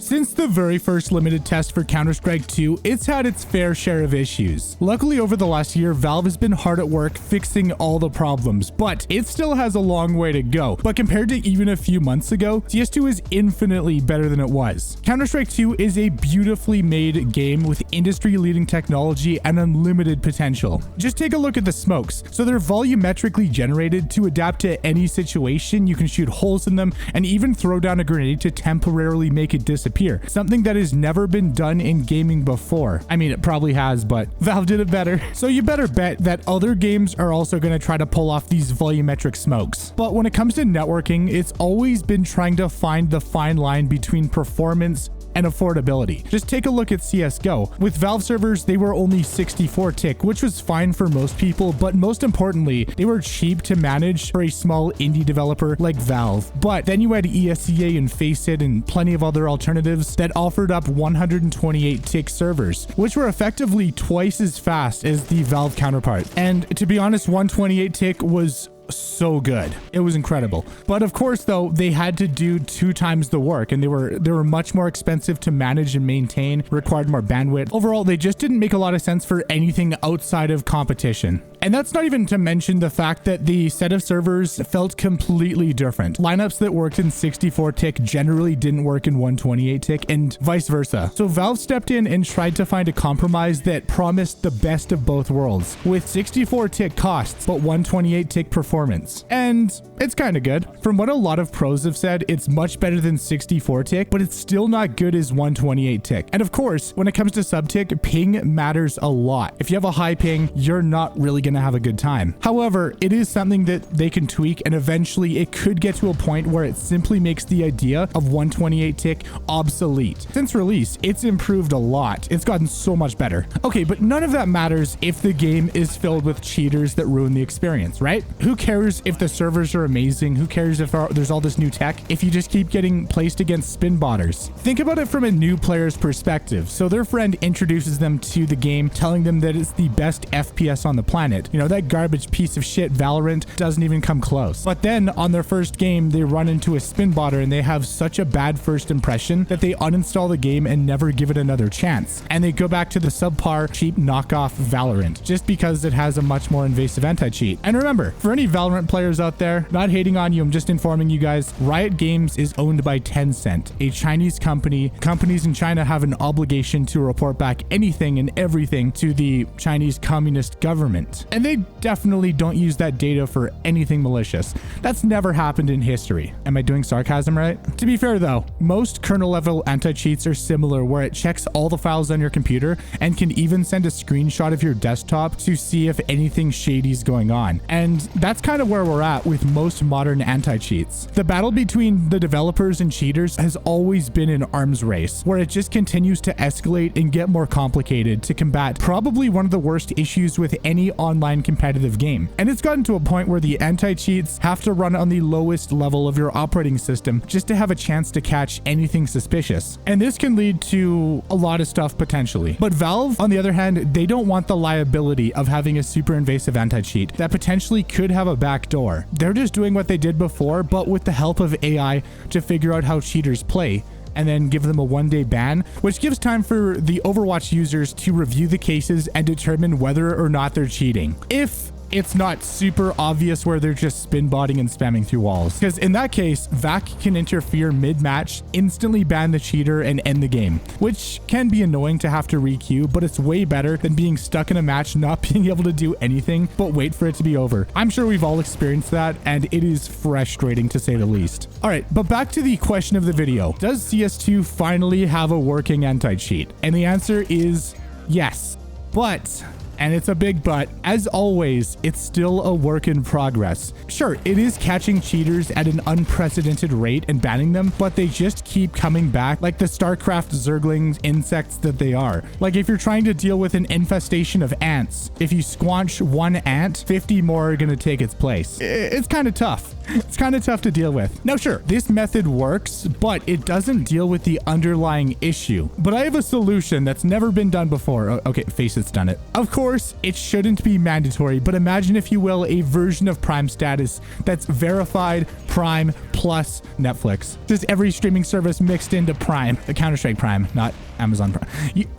Since the very first limited test for Counter-Strike 2, it's had its fair share of issues. Luckily, over the last year, Valve has been hard at work fixing all the problems, but it still has a long way to go. But compared to even a few months ago, CS2 is infinitely better than it was. Counter-Strike 2 is a beautifully made game with industry-leading technology and unlimited potential. Just take a look at the smokes. So they're volumetrically generated to adapt to any situation. You can shoot holes in them and even throw down a grenade to temporarily make it disappear. Something that has never been done in gaming before. I mean, it probably has, but Valve did it better. So you better bet that other games are also going to try to pull off these volumetric smokes. But when it comes to networking, it's always been trying to find the fine line between performance and affordability. Just take a look at CSGO. With Valve servers, they were only 64 tick, which was fine for most people, but most importantly, they were cheap to manage for a small indie developer like Valve. But then you had ESEA and Faceit and plenty of other alternatives that offered up 128 tick servers, which were effectively twice as fast as the Valve counterpart. And to be honest, 128 tick was so good. It was incredible. But of course, though, they had to do 2 times the work, and they were much more expensive to manage and maintain, required more bandwidth. Overall, they just didn't make a lot of sense for anything outside of competition. And that's not even to mention the fact that the set of servers felt completely different. Lineups that worked in 64 tick generally didn't work in 128 tick, and vice versa. So Valve stepped in and tried to find a compromise that promised the best of both worlds, with 64 tick costs but 128 tick performance. And it's kind of good. From what a lot of pros have said, it's much better than 64 tick, but it's still not good as 128 tick. And of course, when it comes to sub tick, ping matters a lot. If you have a high ping, you're not really going to have a good time. However, it is something that they can tweak, and eventually it could get to a point where it simply makes the idea of 128 tick obsolete. Since release, it's improved a lot. It's gotten so much better. Okay, but none of that matters if the game is filled with cheaters that ruin the experience, right? Who cares if the servers are amazing? Who cares if there's all this new tech if you just keep getting placed against spin botters? Think about it from a new player's perspective. So their friend introduces them to the game, telling them that it's the best FPS on the planet. You know, that garbage piece of shit Valorant doesn't even come close. But then on their first game, they run into a spin botter and they have such a bad first impression that they uninstall the game and never give it another chance. And they go back to the subpar, cheap knockoff Valorant just because it has a much more invasive anti-cheat. And remember, for any Valorant players out there, not hating on you, I'm just informing you guys, Riot Games is owned by Tencent, a Chinese company. Companies in China have an obligation to report back anything and everything to the Chinese Communist government. And they definitely don't use that data for anything malicious. That's never happened in history. Am I doing sarcasm right? To be fair though, most kernel level anti-cheats are similar, where it checks all the files on your computer and can even send a screenshot of your desktop to see if anything shady is going on. And that's kind of where we're at with most modern anti-cheats. The battle between the developers and cheaters has always been an arms race, where it just continues to escalate and get more complicated to combat probably one of the worst issues with any online competitive game. And it's gotten to a point where the anti-cheats have to run on the lowest level of your operating system just to have a chance to catch anything suspicious. And this can lead to a lot of stuff potentially. But Valve, on the other hand, they don't want the liability of having a super invasive anti-cheat that potentially could have a backdoor. They're just doing what they did before, but with the help of AI to figure out how cheaters play, and then give them a 1-day ban, which gives time for the Overwatch users to review the cases and determine whether or not they're cheating. If it's not super obvious where they're just spin botting and spamming through walls. Because in that case, VAC can interfere mid-match, instantly ban the cheater, and end the game, which can be annoying to have to re-queue, but it's way better than being stuck in a match, not being able to do anything but wait for it to be over. I'm sure we've all experienced that, and it is frustrating to say the least. All right, but back to the question of the video. Does CS2 finally have a working anti-cheat? And the answer is yes. But, and it's a big but, as always, it's still a work in progress. Sure, it is catching cheaters at an unprecedented rate and banning them, but they just keep coming back like the StarCraft Zergling insects that they are. Like if you're trying to deal with an infestation of ants, if you squanch one ant, 50 more are going to take its place. It's kind of tough. It's kind of tough to deal with. Now, sure, this method works, but it doesn't deal with the underlying issue. But I have a solution that's never been done before. Okay, Faceit's done it. Of course, course, it shouldn't be mandatory, but imagine, if you will, a version of Prime status that's verified Prime plus Netflix. Just every streaming service mixed into Prime. The Counter-Strike Prime, not Amazon Prime.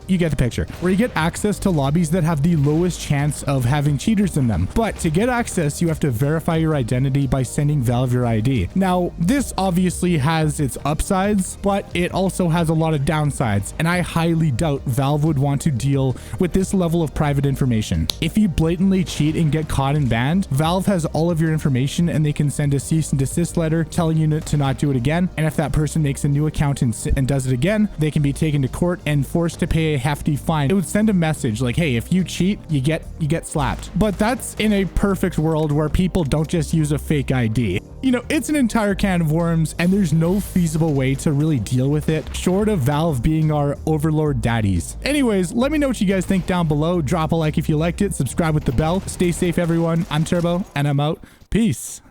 You get the picture. Where you get access to lobbies that have the lowest chance of having cheaters in them. But to get access, you have to verify your identity by sending Valve your ID. Now, this obviously has its upsides, but it also has a lot of downsides, and I highly doubt Valve would want to deal with this level of private information. If you blatantly cheat and get caught and banned, Valve has all of your information, and they can send a cease and desist letter telling you to not do it again. And if that person makes a new account and does it again, they can be taken to court and forced to pay a hefty fine. It would send a message like, hey, if you cheat, you get slapped. But that's in a perfect world where people don't just use a fake ID. You know, it's an entire can of worms, and there's no feasible way to really deal with it, short of Valve being our overlord daddies. Anyways, let me know what you guys think down below. Drop a like if you liked it, subscribe with the bell. Stay safe, everyone. I'm Turbo, and I'm out. Peace.